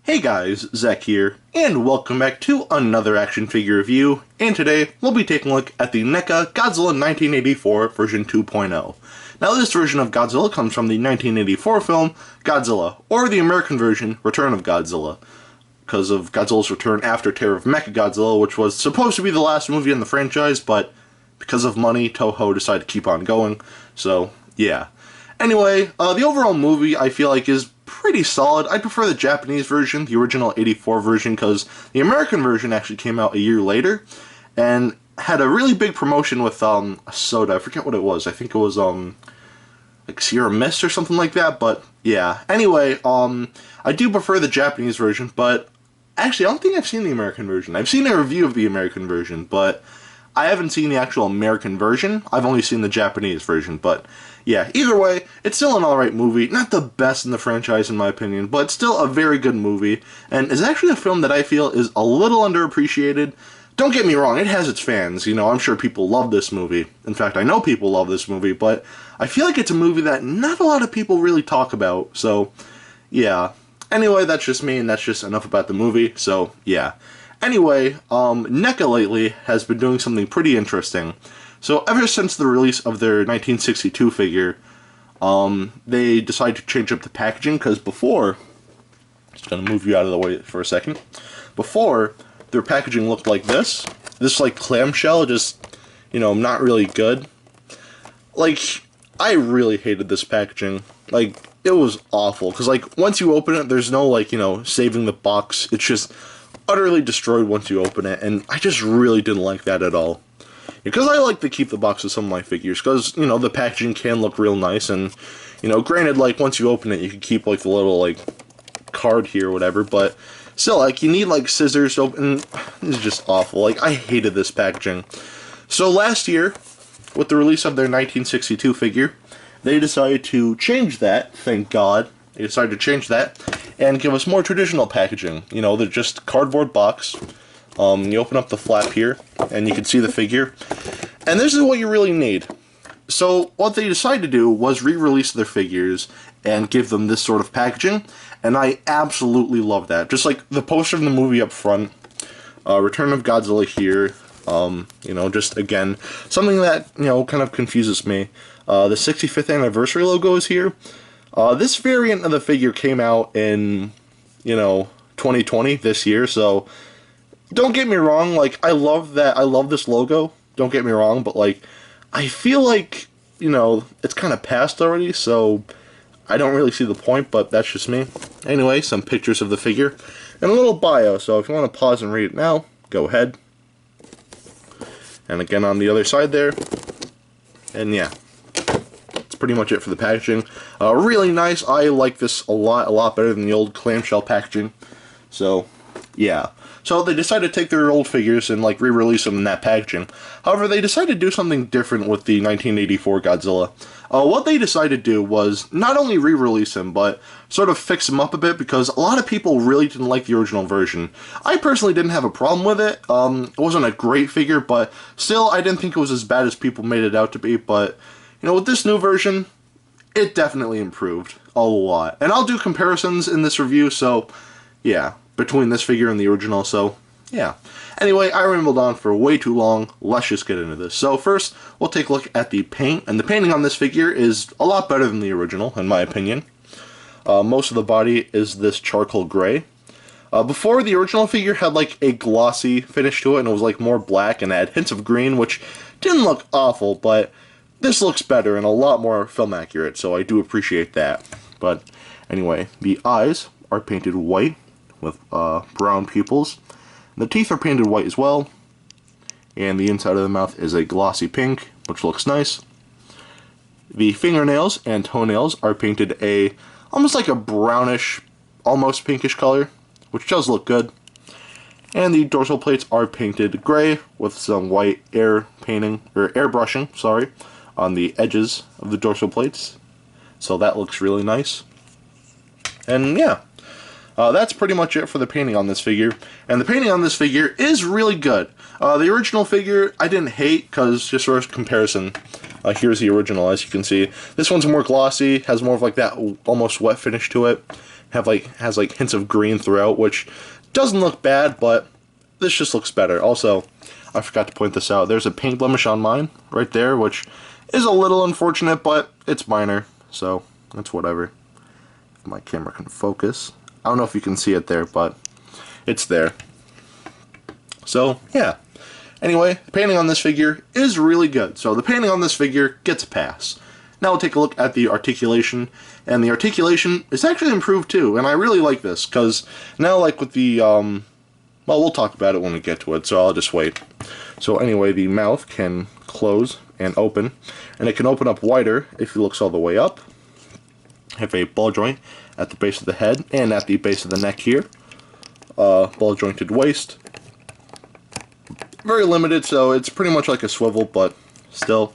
Hey guys, Zack here, and welcome back to another action figure review, and today we'll be taking a look at the NECA Godzilla 1984 version 2.0. Now this version of Godzilla comes from the 1984 film Godzilla, or the American version Return of Godzilla, because of Godzilla's return after Terror of NECA Godzilla, which was supposed to be the last movie in the franchise, but because of money, Toho decided to keep on going, so yeah. Anyway, the overall movie I feel like is pretty solid. I prefer the Japanese version, the original 84 version, because the American version actually came out a year later, and had a really big promotion with a soda. I forget what it was. I think it was like Sierra Mist or something like that, but yeah. Anyway, I do prefer the Japanese version, but actually I don't think I've seen the American version. I've seen a review of the American version, but I haven't seen the actual American version. I've only seen the Japanese version, but yeah, either way, it's still an alright movie. Not the best in the franchise in my opinion, but still a very good movie, and is actually a film that I feel is a little underappreciated. Don't get me wrong, it has its fans, you know, I'm sure people love this movie. In fact, I know people love this movie, but I feel like it's a movie that not a lot of people really talk about, so yeah. Anyway, that's just me, and that's just enough about the movie, so yeah. Anyway, NECA lately has been doing something pretty interesting. So ever since the release of their 1962 figure, they decided to change up the packaging, because before, just gonna move you out of the way for a second, before, their packaging looked like this like clamshell, just, you know, not really good. Like, I really hated this packaging. Like, it was awful, because like, once you open it, there's no like, you know, saving the box. It's just utterly destroyed once you open it, and I just really didn't like that at all. Because I like to keep the box of some of my figures, because, you know, the packaging can look real nice, and, you know, granted, like, once you open it, you can keep, like, the little, like, card here or whatever, but still, like, you need, like, scissors to open. This is just awful. Like, I hated this packaging. So last year, with the release of their 1962 figure, they decided to change that, thank God. They decided to change that and give us more traditional packaging. You know, they're just cardboard box. You open up the flap here, and you can see the figure. And this is what you really need. So, what they decided to do was re-release their figures and give them this sort of packaging, and I absolutely love that. Just like the poster of the movie up front, Return of Godzilla here, you know, just again, something that, you know, kind of confuses me. The 65th anniversary logo is here. This variant of the figure came out in, you know, 2020, this year, so don't get me wrong, like, I love this logo, don't get me wrong, but, like, I feel like, you know, it's kind of past already, so I don't really see the point, but that's just me. Anyway, some pictures of the figure, and a little bio, so if you want to pause and read it now, go ahead. And again on the other side there, and yeah. Pretty much it for the packaging. Really nice. I like this a lot better than the old clamshell packaging. So, yeah. So they decided to take their old figures and like re-release them in that packaging. However, they decided to do something different with the 1984 Godzilla. What they decided to do was not only re-release him, but sort of fix him up a bit, because a lot of people really didn't like the original version. I personally didn't have a problem with it. It wasn't a great figure, but still, I didn't think it was as bad as people made it out to be, but you know, with this new version, it definitely improved a lot. And I'll do comparisons in this review, so yeah, between this figure and the original, so yeah. Anyway, I rambled on for way too long. Let's just get into this. So first, we'll take a look at the paint, and the painting on this figure is a lot better than the original, in my opinion. Most of the body is this charcoal gray. Before, the original figure had like a glossy finish to it, and it was like more black and had hints of green, which didn't look awful, but this looks better and a lot more film accurate, so I do appreciate that. But anyway, the eyes are painted white with brown pupils. The teeth are painted white as well, and the inside of the mouth is a glossy pink, which looks nice. The fingernails and toenails are painted almost like a brownish, almost pinkish color, which does look good. And the dorsal plates are painted gray with some white airbrushing, sorry, on the edges of the dorsal plates, so that looks really nice. And yeah, that's pretty much it for the painting on this figure, and the painting on this figure is really good. The original figure I didn't hate, because just for comparison, here's the original. As you can see, this one's more glossy, has more of like that almost wet finish to it, has like hints of green throughout, which doesn't look bad, but this just looks better. Also, I forgot to point this out. There's a paint blemish on mine right there, which is a little unfortunate, but it's minor, so that's whatever. If my camera can focus. I don't know if you can see it there, but it's there. So, yeah. Anyway, the painting on this figure is really good. So the painting on this figure gets a pass. Now we'll take a look at the articulation, and the articulation is actually improved too, and I really like this, because now like with the, well, we'll talk about it when we get to it, so I'll just wait. So anyway, the mouth can close and open, and it can open up wider if it looks all the way up. Have a ball joint at the base of the head and at the base of the neck here. Ball jointed waist. Very limited, so it's pretty much like a swivel, but still.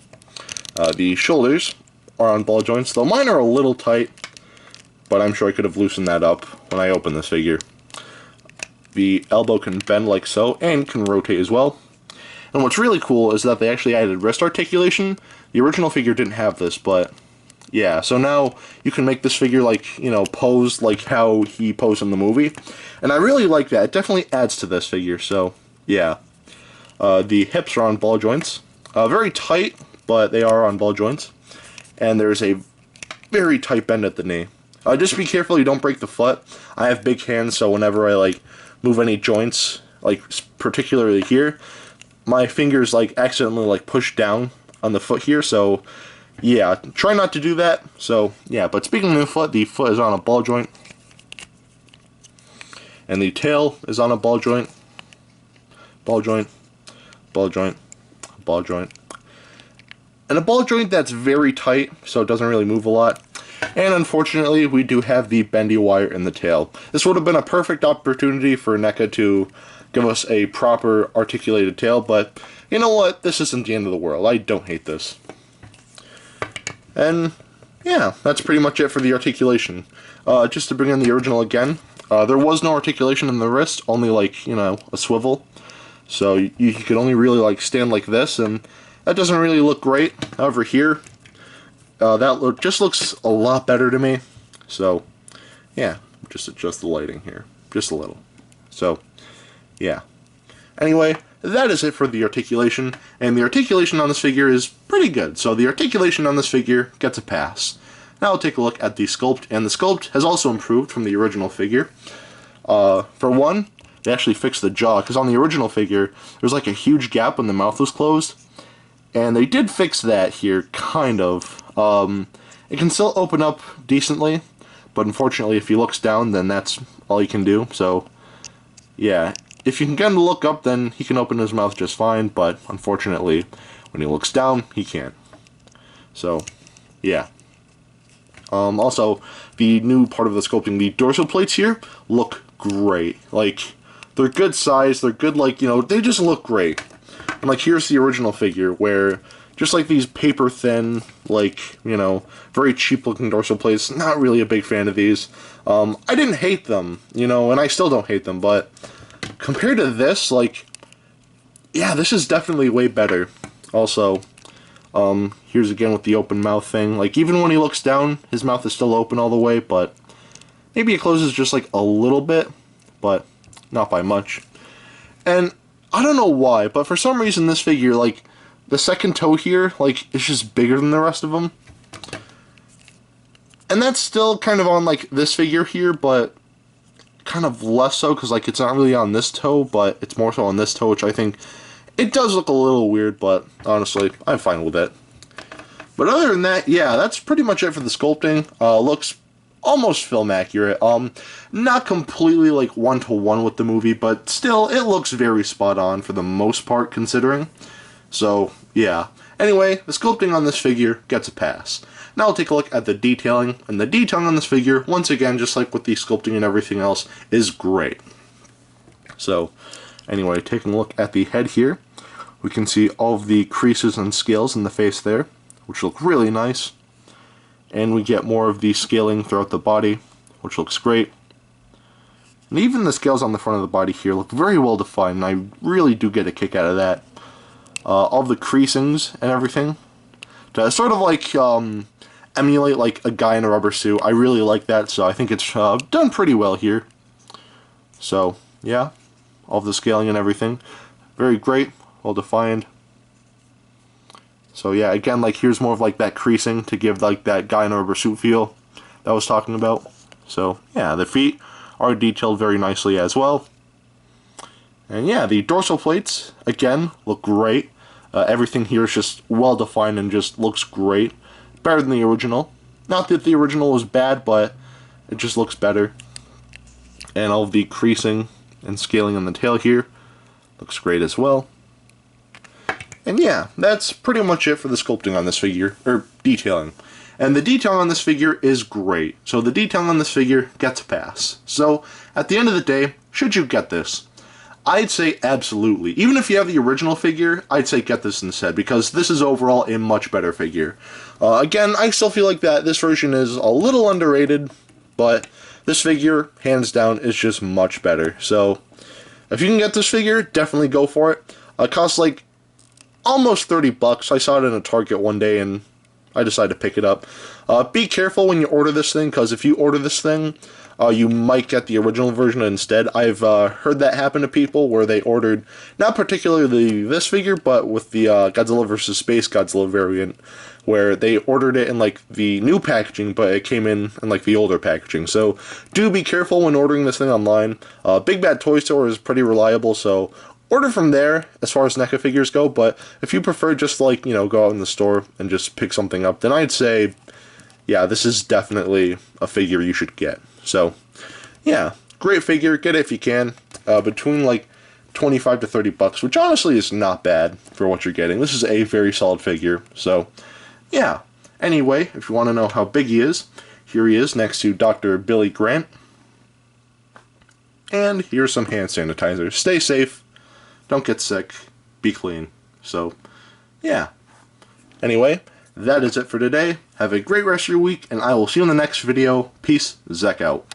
The shoulders are on ball joints, though mine are a little tight, but I'm sure I could have loosened that up when I opened this figure. The elbow can bend like so, and can rotate as well. And what's really cool is that they actually added wrist articulation. The original figure didn't have this, but yeah, so now you can make this figure like, you know, pose like how he posed in the movie. And I really like that. It definitely adds to this figure, so yeah. The hips are on ball joints. Very tight, but they are on ball joints. And there's a very tight bend at the knee. Just be careful you don't break the foot. I have big hands, so whenever I like move any joints, like particularly here, my fingers like accidentally like push down on the foot here, so yeah, try not to do that. So yeah, but speaking of the foot is on a ball joint. And the tail is on a ball joint. Ball joint. Ball joint. Ball joint. And a ball joint that's very tight, so it doesn't really move a lot. And unfortunately, we do have the bendy wire in the tail. This would have been a perfect opportunity for NECA to give us a proper articulated tail, but you know what? This isn't the end of the world. I don't hate this. And yeah, that's pretty much it for the articulation. Just to bring in the original again, there was no articulation in the wrist, only like, you know, a swivel. So you could only really like stand like this, and that doesn't really look great. However, here, that just looks a lot better to me. So yeah, just adjust the lighting here, just a little. So yeah. Anyway, that is it for the articulation, and the articulation on this figure is pretty good. So the articulation on this figure gets a pass. Now we'll take a look at the sculpt, and the sculpt has also improved from the original figure. For one, they actually fixed the jaw, because on the original figure, there's like a huge gap when the mouth was closed, and they did fix that here, kind of. It can still open up decently, but unfortunately if he looks down, then that's all he can do, so yeah. If you can get him to look up, then he can open his mouth just fine, but unfortunately, when he looks down, he can't. So, yeah. Also, the new part of the sculpting, the dorsal plates here, look great. Like, they're good size, they're good, like, you know, they just look great. And, like, here's the original figure, where just like these paper thin, like, you know, very cheap looking dorsal plates, not really a big fan of these. I didn't hate them, you know, and I still don't hate them, but compared to this, like, yeah, this is definitely way better. Also, here's again with the open mouth thing. Like, even when he looks down, his mouth is still open all the way, but maybe it closes just like a little bit, but not by much. And I don't know why, but for some reason this figure, like, the second toe here, like, is just bigger than the rest of them. And that's still kind of on, like, this figure here, but kind of less so, because, like, it's not really on this toe, but it's more so on this toe, which I think it does look a little weird, but honestly, I'm fine with it. But other than that, yeah, that's pretty much it for the sculpting. Looks almost film accurate. Not completely, like, one-to-one with the movie, but still, it looks very spot on for the most part, considering. So, yeah. Anyway, the sculpting on this figure gets a pass. Now we'll take a look at the detailing, and the detailing on this figure, once again, just like with the sculpting and everything else, is great. So, anyway, taking a look at the head here, we can see all of the creases and scales in the face there, which look really nice. And we get more of the scaling throughout the body, which looks great. And even the scales on the front of the body here look very well defined, and I really do get a kick out of that. All the creasings and everything, to sort of like emulate like a guy in a rubber suit. I really like that, so I think it's done pretty well here. So yeah, all of the scaling and everything, very great, well defined. So yeah, again, like here's more of like that creasing to give like that guy in a rubber suit feel that I was talking about. So yeah, the feet are detailed very nicely as well. And yeah, the dorsal plates, again, look great. Everything here is just well defined and just looks great. Better than the original. Not that the original was bad, but it just looks better. And all of the creasing and scaling on the tail here looks great as well. And yeah, that's pretty much it for the sculpting on this figure, or detailing. And the detailing on this figure is great. So the detailing on this figure gets a pass. So at the end of the day, should you get this? I'd say absolutely. Even if you have the original figure, I'd say get this instead, because this is overall a much better figure. Again, I still feel like that this version is a little underrated, but this figure, hands down, is just much better. So if you can get this figure, definitely go for it. It costs like almost 30 bucks. I saw it in a Target one day and I decided to pick it up. Be careful when you order this thing, because if you order this thing, you might get the original version instead. I've heard that happen to people where they ordered, not particularly this figure, but with the Godzilla vs. Space Godzilla variant, where they ordered it in like the new packaging, but it came in like the older packaging. So do be careful when ordering this thing online. Big Bad Toy Store is pretty reliable, so order from there as far as NECA figures go. But if you prefer just like, you know, go out in the store and just pick something up, then I'd say, yeah, this is definitely a figure you should get. So yeah, great figure. Get it if you can. Between like 25 to 30 bucks, which honestly is not bad for what you're getting. This is a very solid figure. So yeah. Anyway, if you want to know how big he is, here he is next to Dr. Billy Grant. And here's some hand sanitizer. Stay safe. Don't get sick. Be clean. So, yeah. Anyway, that is it for today. Have a great rest of your week, and I will see you in the next video. Peace. Zack out.